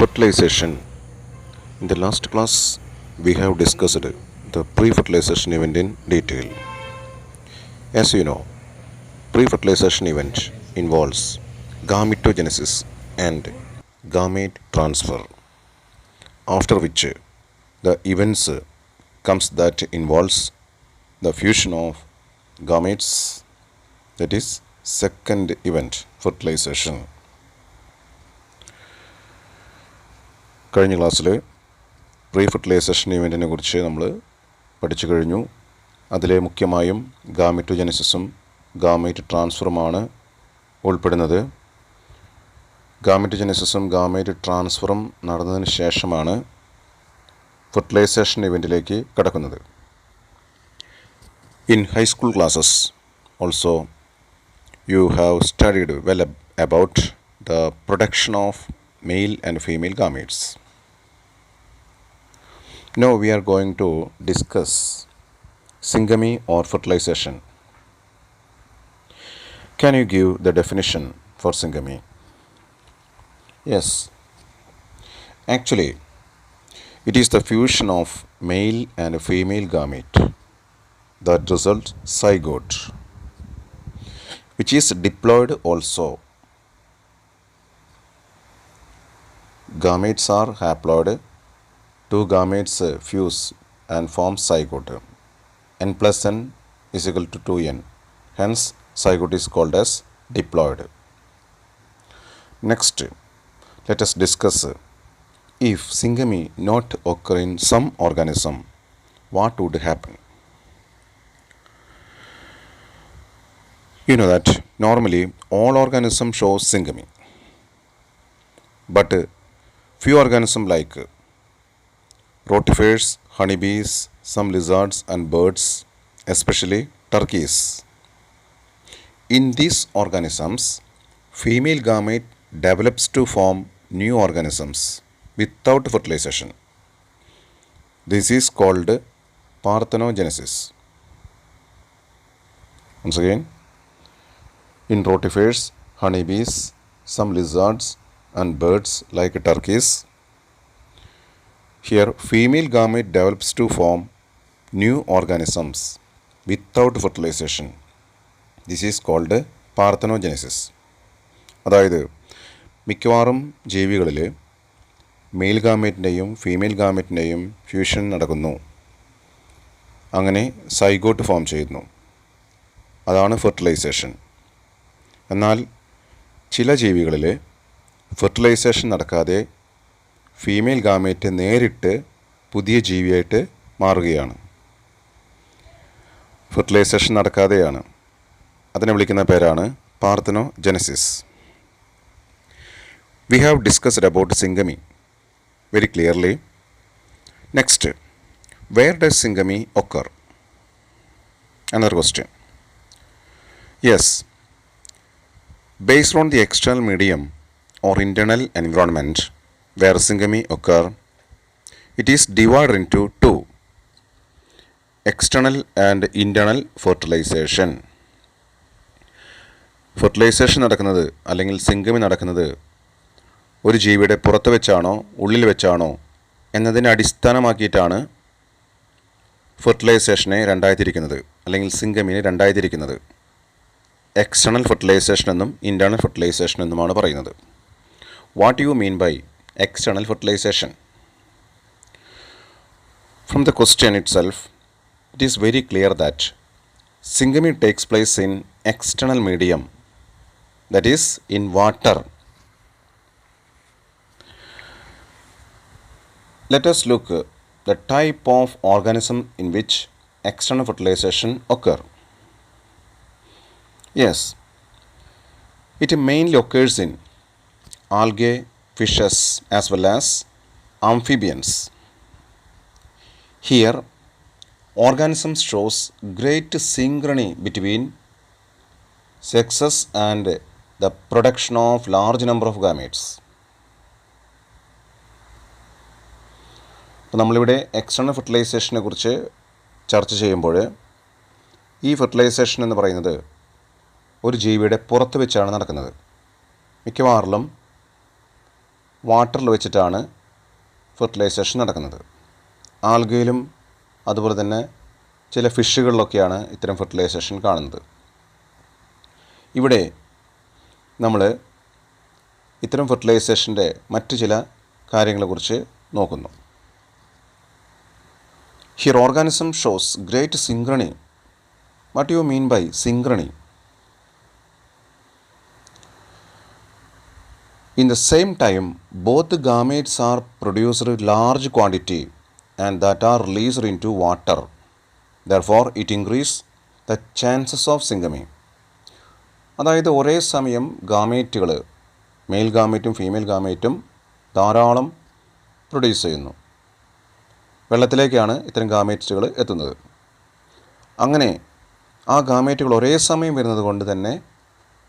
Fertilization. In the last class, we have discussed the pre-fertilization event in detail. As you know, pre-fertilization event involves gametogenesis and gamete transfer, after which the events comes that involves the fusion of gametes, that is second event fertilization. കഴിഞ്ഞ ക്ലാസ്സിൽ pre fertilisation ഇവൻറ്റിനെ കുറിച്ച് നമ്മൾ പഠിച്ചു കഴിഞ്ഞു. അതിലെ മുഖ്യമായും ഗാമെറ്റോജെനസിസും gamete ട്രാൻസ്ഫറുമാണ് ഉൾപ്പെടുന്നത്. ഗാമെറ്റോജെനസിസും gamete ട്രാൻസ്ഫറും നടന്നതിന് ശേഷമാണ് ഫെർട്ടിലൈസേഷൻ ഇവൻറ്റിലേക്ക് കടക്കുന്നത്. In high school classes also you have studied well about the production of male and female gametes. Now we are going to discuss syngamy or fertilization. Can you give the definition for syngamy? Yes. Actually, it is the fusion of male and female gamete that results zygote, which is diploid also. Gametes are haploid. Two gametes fuse and form zygote. N plus n is equal to 2n. Hence, zygote is called as diploid. Next, let us discuss if syngamy not occur in some organism, what would happen? You know that normally all organisms show syngamy, but few organisms like rotifers, honeybees, some lizards and birds, especially turkeys. In these organisms, female gamete develops to form new organisms without fertilization. This is called parthenogenesis. Once again, in rotifers, honeybees, some lizards and birds like turkeys, here female gamete develops to form new organisms without fertilization. This is called parthenogenesis. അതായത് മിക്കവാറും ജീവികളിൽ mail ഗാമേറ്റിൻ്റെയും female ഗാമേറ്റിൻ്റെയും fusion നടക്കുന്നു. അങ്ങനെ zygote form ചെയ്യുന്നു. അതാണ് fertilisation. എന്നാൽ ചില ജീവികളിൽ ഫെർട്ടിലൈസേഷൻ നടക്കാതെ ഫീമെയിൽ ഗാമേറ്റ് നേരിട്ട് പുതിയ ജീവിയായിട്ട് മാറുകയാണ്. ഫെർട്ടിലൈസേഷൻ നടക്കാതെയാണ്. അതിനെ വിളിക്കുന്ന പേരാണ് parthenogenesis. We have discussed about syngamy very clearly. Next, where does syngamy occur? Another question. Yes, based on the external medium or internal environment where syngamy occur, it is divided into two: external and internal fertilization. Fertilisation നടക്കുന്നത് അല്ലെങ്കിൽ syngamy നടക്കുന്നത് ഒരു ജീവിയുടെ പുറത്ത് വെച്ചാണോ ഉള്ളിൽ വെച്ചാണോ എന്നതിനെ അടിസ്ഥാനമാക്കിയിട്ടാണ് ഫെർട്ടിലൈസേഷനെ രണ്ടായി തിരിക്കുന്നത് അല്ലെങ്കിൽ സിംഗമിനെ രണ്ടായി തിരിക്കുന്നത്. എക്സ്റ്റേണൽ ഫെർട്ടിലൈസേഷൻ എന്നും ഇൻറ്റേർണൽ ഫെർട്ടിലൈസേഷൻ എന്നുമാണ് പറയുന്നത്. What you mean by external fertilisation? From the question itself, it is very clear that syngamy takes place in external medium, that is in water. Let us look the type of organism in which external fertilization occur. Yes, it mainly occurs in algae, fishes as well as amphibians. Here, organisms shows great synchrony between sexes and the production of large number of gametes. അപ്പോൾ നമ്മളിവിടെ external ഫെർട്ടിലൈസേഷനെ കുറിച്ച് ചർച്ച ചെയ്യുമ്പോൾ ഈ fertilisation എന്ന് പറയുന്നത് ഒരു ജീവിയുടെ പുറത്ത് വെച്ചാണ് നടക്കുന്നത്. മിക്കവാറിലും വാട്ടറിൽ വെച്ചിട്ടാണ് ഫെർട്ടിലൈസേഷൻ നടക്കുന്നത്. ആൽഗയിലും അതുപോലെ തന്നെ ചില ഫിഷുകളിലൊക്കെയാണ് ഇത്തരം ഫെർട്ടിലൈസേഷൻ കാണുന്നത്. ഇവിടെ നമ്മൾ ഇത്തരം ഫെർട്ടിലൈസേഷൻ്റെ മറ്റ് ചില കാര്യങ്ങളെക്കുറിച്ച് നോക്കുന്നു. Here organism shows great synchrony. What you mean by synchrony? In the same time, both the gametes are produced in large quantity and that are released into water. Therefore, it increases the chances of syngamy. അതായത് ഒരേ സമയം ഗാമേറ്റുകൾ, mail ഗാമേറ്റും female ഗാമേറ്റും ധാരാളം produce ചെയ്യുന്നു. വെള്ളത്തിലേക്കാണ് ഇത്തരം ഗാമേറ്റുകൾ എത്തുന്നത്. അങ്ങനെ ആ ഗാമേറ്റുകൾ ഒരേ സമയം വരുന്നത് കൊണ്ട് തന്നെ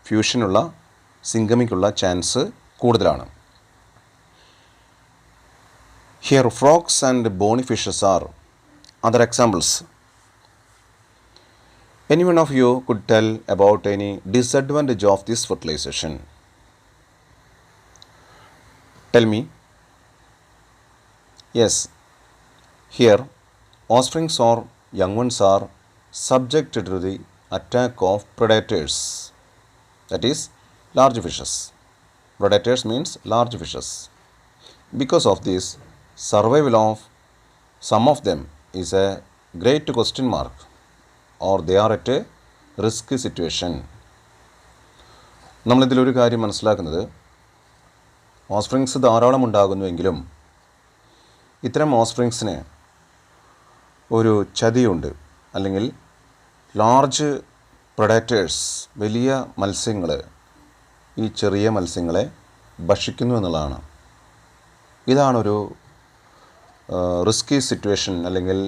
ഫ്യൂഷനുള്ള, സിംഗമിക്കുള്ള ചാൻസ് കൂടുതലാണ്. Here frogs and Boney fishes are other examples. Any one of you could tell about any disadvantage of this fertilization? Tell me. Yes, here offsprings or young ones are subjected to the attack of predators, that is large fishes. Predators means large fishes. Because of this, survival of some of them is a great question mark, or they are at a risky situation. നമ്മളിതിലൊരു കാര്യം മനസ്സിലാക്കുന്നത്, offsprings ധാരാളം ഉണ്ടാകുന്നുവെങ്കിലും ഇത്തരം ഓസ്പ്രിങ്സിന് ഒരു ചതിയുണ്ട്, അല്ലെങ്കിൽ large പ്രൊഡാറ്റേഴ്സ്, വലിയ മത്സ്യങ്ങൾ ഈ ചെറിയ മത്സ്യങ്ങളെ ഭക്ഷിക്കുന്നു എന്നുള്ളതാണ്. ഇതാണൊരു റിസ്കി സിറ്റുവേഷൻ അല്ലെങ്കിൽ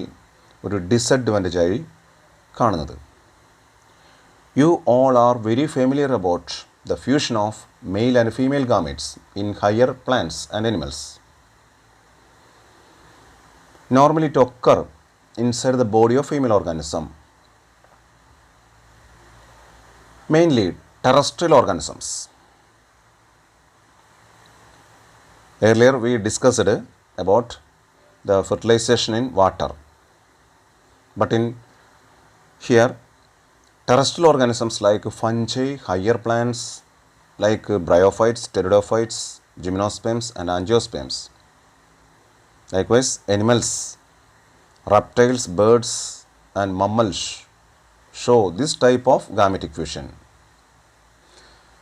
ഒരു ഡിസഡ്വാൻറ്റേജായി കാണുന്നത്. You all are very familiar about the fusion of male and female gametes in higher plants and animals. Normally it occur inside the body of female organism, mainly terrestrial organisms. Earlier we discussed about the fertilization in water, but in here terrestrial organisms like fungi, higher plants like bryophytes, pteridophytes, gymnosperms and angiosperms. Likewise, animals, reptiles, birds and mammals show this type of gametic fusion.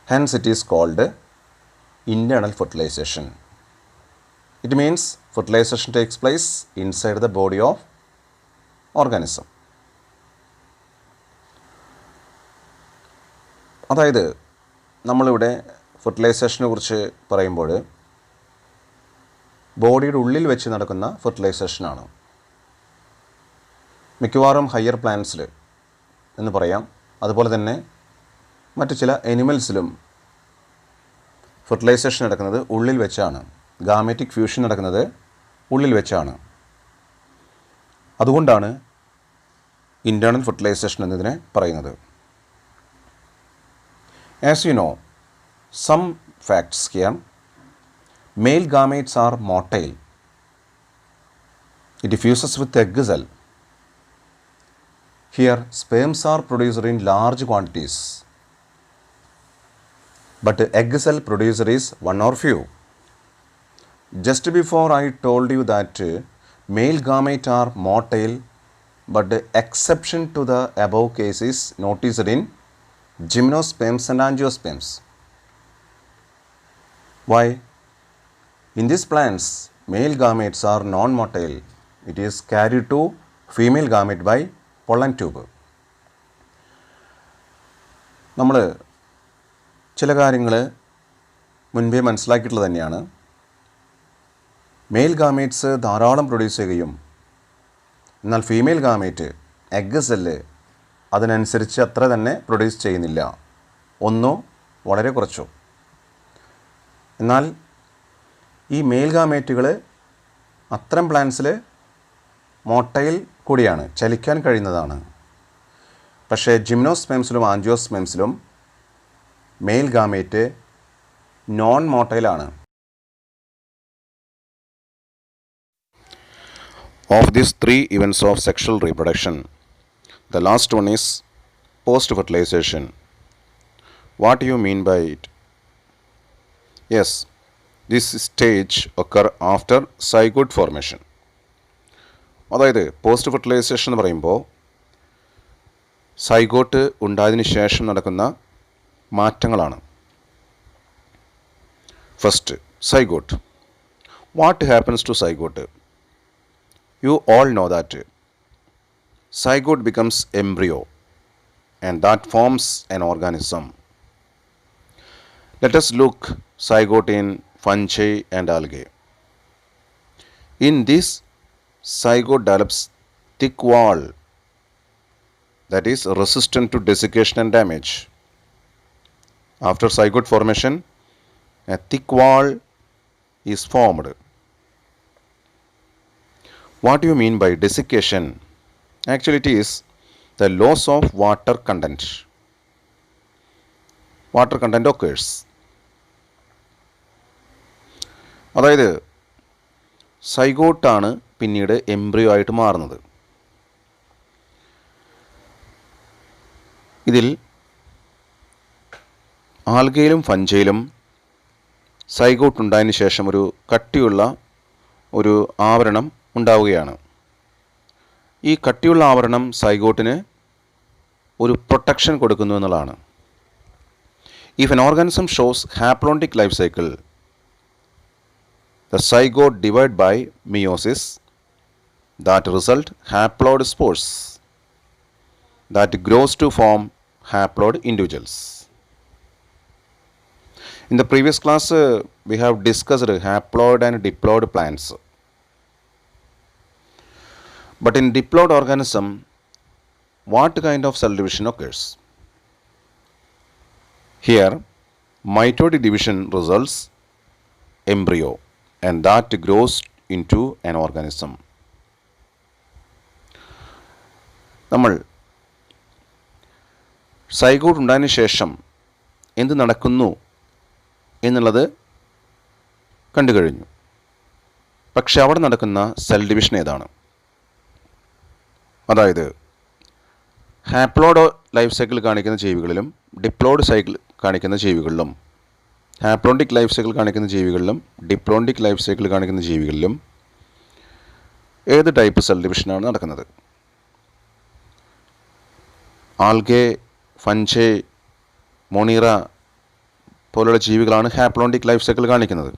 Hence it is called internal fertilization. It means fertilization takes place inside the body of organism. അതായത് നമ്മളിവിടെ ഫെർട്ടിലൈസേഷനെ കുറിച്ച് പറയുമ്പോൾ ബോഡിയുടെ ഉള്ളിൽ വെച്ച് നടക്കുന്ന ഫെർട്ടിലൈസേഷനാണ്. മിക്കവാറും higher പ്ലാന്റ്സിൽ എന്ന് പറയാം, അതുപോലെ തന്നെ മറ്റു ചില എനിമൽസിലും ഫെർട്ടിലൈസേഷൻ നടക്കുന്നത് ഉള്ളിൽ വെച്ചാണ്. ഗാമെറ്റിക് ഫ്യൂഷൻ നടക്കുന്നത് ഉള്ളിൽ വെച്ചാണ്. അതുകൊണ്ടാണ് ഇൻറ്റേർണൽ ഫെർട്ടിലൈസേഷൻ എന്നതിനെ പറയുന്നത്. As you know some facts here. Male gametes are motile. It fuses with egg cell. Here sperms are produced in large quantities. But egg cell producer is one or few. Just before I told you that male gamete are motile, but the exception to the above case is noticed in gymnosperms and angiosperms. Why? In these plants, male gametes are non-motile. It is carried to female gamete by pollen tube. നമ്മൾ ചില കാര്യങ്ങൾ മുൻപേ മനസ്സിലാക്കിയിട്ടുള്ളത് തന്നെയാണ്. Mail gametes ധാരാളം produce ചെയ്യുകയും എന്നാൽ female gamete egg cell അതിനനുസരിച്ച് അത്ര തന്നെ പ്രൊഡ്യൂസ് ചെയ്യുന്നില്ല, ഒന്നോ വളരെ കുറച്ചോ. എന്നാൽ ഈ മെയിൽ ഗാമേറ്റുകൾ അത്തരം പ്ലാന്റ്സിൽ മോട്ടൈൽ കൂടിയാണ്, ചലിക്കാൻ കഴിയുന്നതാണ്. പക്ഷേ ജിംനോസ്പെംസിലും ആൻജിയോസ്പെംസിലും മെയിൽ ഗാമേറ്റ് നോൺ മോട്ടൈലാണ്. Of these three events of sexual reproduction, the last one is post-fertilization. What do you mean by it? Yes, this stage occur after zygote formation. അതായത് പോസ്റ്റ് ഫെർട്ടിലൈസേഷൻ എന്ന് പറയുമ്പോൾ സൈഗോട്ട് ഉണ്ടായതിനു ശേഷം നടക്കുന്ന മാറ്റങ്ങളാണ്. First, zygote. What happens to zygote? You all know that zygote becomes embryo and that forms an organism. Let us look zygote in fungi and algae. In this, zygote develops thick wall that is resistant to desiccation and damage. After zygote formation, a thick wall is formed. What do you mean by desiccation? Actually, it is the loss of water content. Water content occurs. അതായത് സൈഗോട്ടാണ് പിന്നീട് embryo ആയിട്ട് മാറുന്നത്. ഇതിൽ ആൽഗയിലും ഫഞ്ചയിലും zygote ഉണ്ടായതിനു ശേഷം ഒരു കട്ടിയുള്ള ഒരു ആവരണം ഉണ്ടാവുകയാണ്. ഈ കട്ടിയുള്ള ആവരണം സൈഗോട്ടിന് ഒരു പ്രൊട്ടക്ഷൻ കൊടുക്കുന്നു എന്നുള്ളതാണ്. If an organism shows haplontic life cycle, the zygote divide by meiosis, that result haploid spores that grows to form haploid individuals. In the previous class, we have discussed haploid and diploid plants. But in diploid organism, what kind of cell division occurs? Here, mitotic division results embryo and that grows into an organism. നമ്മൾ zygote ഉണ്ടായതിനു ശേഷം എന്ത് നടക്കുന്നു എന്നുള്ളത് കണ്ടു കഴിഞ്ഞു. പക്ഷെ അവിടെ നടക്കുന്ന സെൽ ഡിവിഷൻ ഏതാണ്? അതായത് ഹാപ്ലോയിഡ് ലൈഫ് സൈക്കിൾ കാണിക്കുന്ന ജീവികളിലും ഡിപ്ലോയിഡ് സൈക്കിൾ കാണിക്കുന്ന ജീവികളിലും, ഹാപ്ലോണ്ടിക് ലൈഫ് സൈക്കിൾ കാണിക്കുന്ന ജീവികളിലും ഡിപ്ലോണ്ടിക് ലൈഫ് സൈക്കിൾ കാണിക്കുന്ന ജീവികളിലും ഏത് ടൈപ്പ് സെൽ ഡിവിഷനാണ് നടക്കുന്നത്? ആൽഗെ, ഫഞ്ചെ, മൊണീറ പോലുള്ള ജീവികളാണ് ഹാപ്ലോണ്ടിക് ലൈഫ് സൈക്കിൾ കാണിക്കുന്നത്.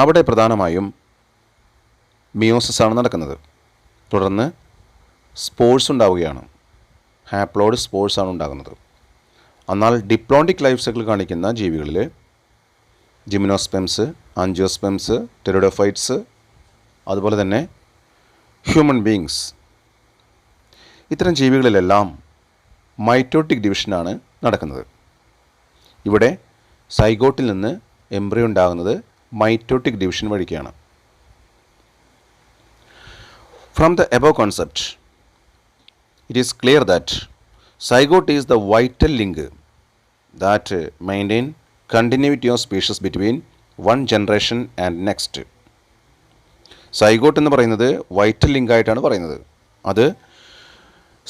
അവിടെ പ്രധാനമായും മിയോസിസ് ആണ് നടക്കുന്നത്. തുടർന്ന് സ്പോർസ് ഉണ്ടാവുകയാണ്. ഹാപ്ലോയിഡ് സ്പോർസ് ആണ് ഉണ്ടാകുന്നത്. എന്നാൽ ഡിപ്ലോണ്ടിക് ലൈഫ് സൈക്കിൾ കാണിക്കുന്ന ജീവികളിൽ ജിംനോസ്പെംസ്, ആൻജിയോസ്പെംസ്, ടെറിഡോഫൈറ്റ്സ്, അതുപോലെ തന്നെ ഹ്യൂമൻ ബീയിങ്സ്, ഇത്തരം ജീവികളിലെല്ലാം മൈറ്റോട്ടിക് ഡിവിഷനാണ് നടക്കുന്നത്. ഇവിടെ സൈഗോട്ടിൽ നിന്ന് എംബ്രിയോ ഉണ്ടാകുന്നത് മൈറ്റോട്ടിക് ഡിവിഷൻ വഴിക്കാണ്. From the above concept, it is clear that zygote is the vital link that maintain continuity of species between one generation and next. Zygote എന്ന് പറയുന്നത് വൈറ്റൽ ലിങ്ക് ആയിട്ടാണ് പറയുന്നത്. അത്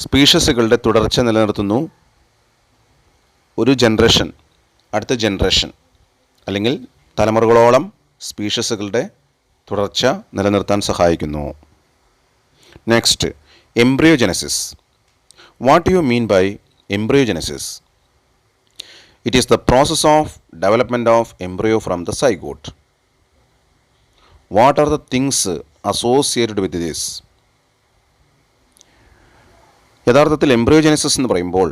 സ്പീഷീസുകളുടെ തുടർച്ച നിലനിർത്തുന്നു. ഒരു ജനറേഷൻ അടുത്ത ജനറേഷൻ അല്ലെങ്കിൽ തലമുറകളോളം സ്പീഷീസുകളുടെ തുടർച്ച നിലനിർത്താൻ സഹായിക്കുന്നു. Next, embryogenesis. What do you mean by embryogenesis? It is the process of development of embryo from the zygote. What are the things associated with this? യഥാർത്ഥത്തിൽ എംബ്രിയോജെനസിസ് എന്ന് പറയുമ്പോൾ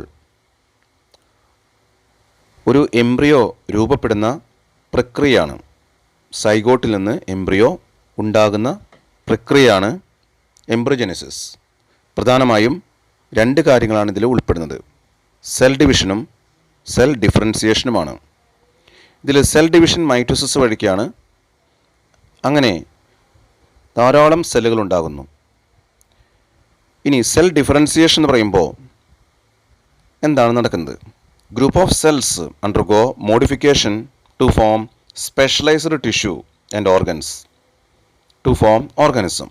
ഒരു എംബ്രിയോ രൂപപ്പെടുന്ന പ്രക്രിയയാണ്. സൈഗോട്ടിൽ നിന്ന് എംബ്രിയോ ഉണ്ടാകുന്ന പ്രക്രിയയാണ് എംബ്രിയോജെനസിസ്. പ്രധാനമായും രണ്ട് കാര്യങ്ങളാണ് ഇതിൽ ഉൾപ്പെടുന്നത്: സെൽ ഡിവിഷനും സെൽ ഡിഫറൻസിയേഷനുമാണ്. ഇതിൽ സെൽ ഡിവിഷൻ മൈറ്റോസിസ് വഴിക്കാണ്. അങ്ങനെ ധാരാളം സെല്ലുകൾ ഉണ്ടാകുന്നു. ഇനി സെൽ ഡിഫറൻസിയേഷൻ എന്ന് പറയുമ്പോൾ എന്താണ് നടക്കുന്നത്? Group of cells undergo modification to form specialised tissue and organs. To form organism.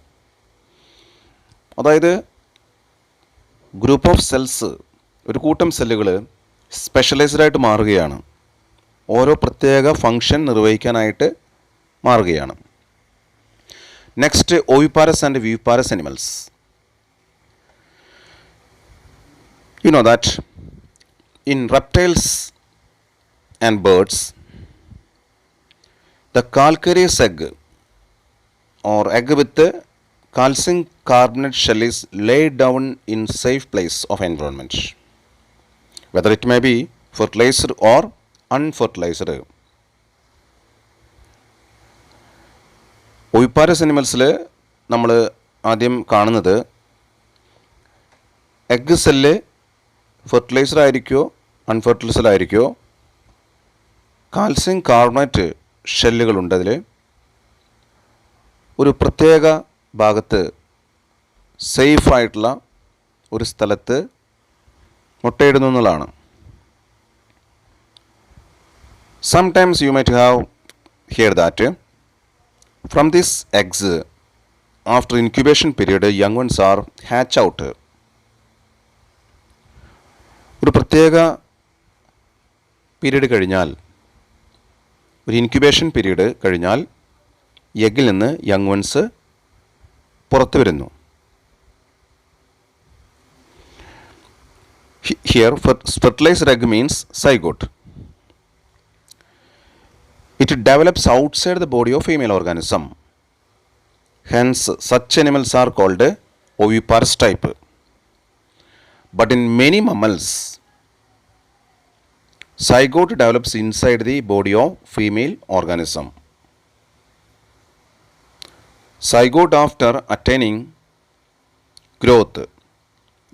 അതായത് ഗ്രൂപ്പ് ഓഫ് സെൽസ്, ഒരു കൂട്ടം സെല്ലുകൾ സ്പെഷ്യലൈസ്ഡ് ആയിട്ട് മാറുകയാണ്, ഓരോ പ്രത്യേക ഫങ്ഷൻ നിർവഹിക്കാനായിട്ട് മാറുകയാണ്. Next, oviparous and viviparous animals. You know that in reptiles and birds, the calcareous egg or egg with the calcium carbonate shell is laid down in safe place of environment, whether it may be fertilized or unfertilized. ഓവിപാരസ് അനിമൽസിൽ നമ്മൾ ആദ്യം കാണുന്നത് egg cell fertilised ആയിരിക്കുമോ unfertilised ആയിരിക്കുമോ, calcium carbonate ഷെല്ലുകളുണ്ട് അതിൽ, ഒരു പ്രത്യേക ഭാഗത്ത് സേഫായിട്ടുള്ള ഒരു സ്ഥലത്ത് മുട്ടയിടുന്നു എന്നുള്ളതാണ്. Sometimes you might have here that from this eggs after incubation period young ones are hatch out. ഒരു പ്രത്യേക പീരീഡ് കഴിഞ്ഞാൽ, ഒരു ഇൻക്യുബേഷൻ പീരീഡ് കഴിഞ്ഞാൽ എഗ്ഗിൽ നിന്ന് യങ് വൺസ് പുറത്തു വരുന്നു. Here fertilised egg means zygote. It develops outside the body of female organism. Hence such animals are called oviparous type. But in many mammals, zygote develops inside the body of female organism. Zygote after attaining growth,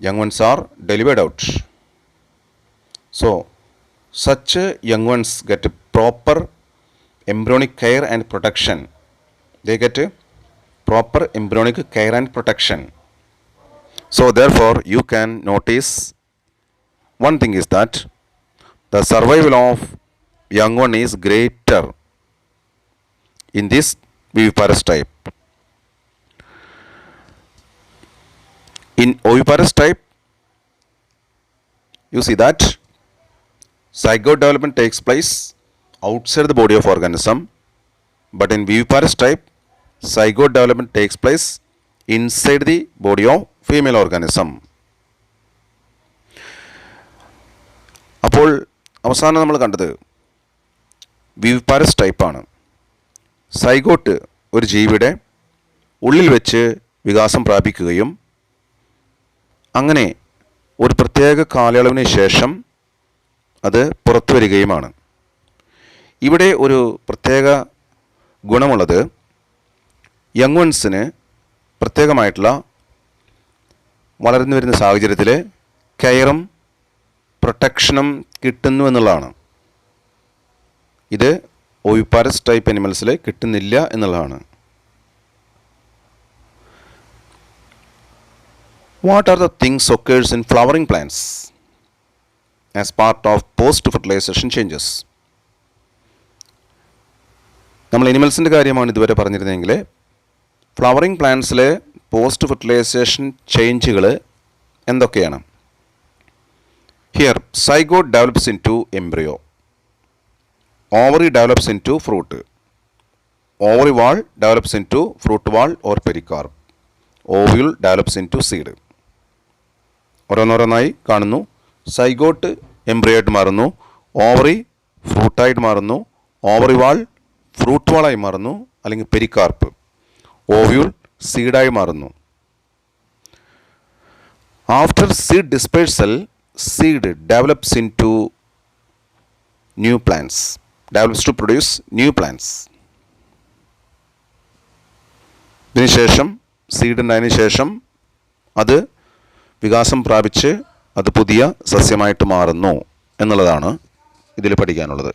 young ones are delivered out. So, such young ones get proper embryonic care and protection. They get proper embryonic care and protection. So therefore you can notice one thing is that the survival of young one is greater in this viviparous type. In oviparous type, you see that zygote development takes place outside the body of organism, but in viviparous type, zygote development takes place inside the body of female organism. അപ്പോൾ അവസാനം നമ്മൾ കണ്ടത് viviparous ടൈപ്പാണ്. Zygote ഒരു ജീവിയുടെ ഉള്ളിൽ വെച്ച് വികാസം പ്രാപിക്കുകയും അങ്ങനെ ഒരു പ്രത്യേക കാലയളവിന് ശേഷം അത് പുറത്തു വരികയുമാണ്. ഇവിടെ ഒരു പ്രത്യേക ഗുണമുള്ളത്, യങ് വൺസിന് പ്രത്യേകമായിട്ടുള്ള വളർന്നു വരുന്ന സാഹചര്യത്തിൽ കെയറും പ്രൊട്ടക്ഷനും കിട്ടുന്നു എന്നുള്ളതാണ്. ഇത് ഓവിപാരസ് ടൈപ്പ് അനിമൽസിൽ കിട്ടുന്നില്ല എന്നുള്ളതാണ്. What are the things occurs in flowering plants as part of post fertilisation changes? നമ്മൾ അനിമൽസിൻ്റെ കാര്യമാണ് ഇതുവരെ പറഞ്ഞിരുന്നതെങ്കിൽ ഫ്ലവറിംഗ് പ്ലാന്റ്സിലെ പോസ്റ്റ് ഫെർട്ടിലൈസേഷൻ ചേഞ്ചുകൾ എന്തൊക്കെയാണ്? Here zygote develops into embryo, ovary develops into fruit, ovary wall develops into fruit wall or pericarp, ovule develops into seed. ഓരോന്നോരോന്നായി കാണുന്നു. സൈഗോട്ട് എംബ്രിയോ ആയിട്ട് മാറുന്നു, ഓവറി ഫ്രൂട്ടായിട്ട് മാറുന്നു, ovary വാൾ fruit വാളായി മാറുന്നു അല്ലെങ്കിൽ പെരിക്കാർപ്പ്, ovule സീഡായി മാറുന്നു. After seed dispersal, seed develops into new plants, develops to produce new plants. ഇതിനുശേഷം സീഡ് ഉണ്ടായതിനു ശേഷം അത് വികാസം പ്രാപിച്ച് അത് പുതിയ സസ്യമായിട്ട് മാറുന്നു എന്നുള്ളതാണ് ഇതിൽ പഠിക്കാനുള്ളത്.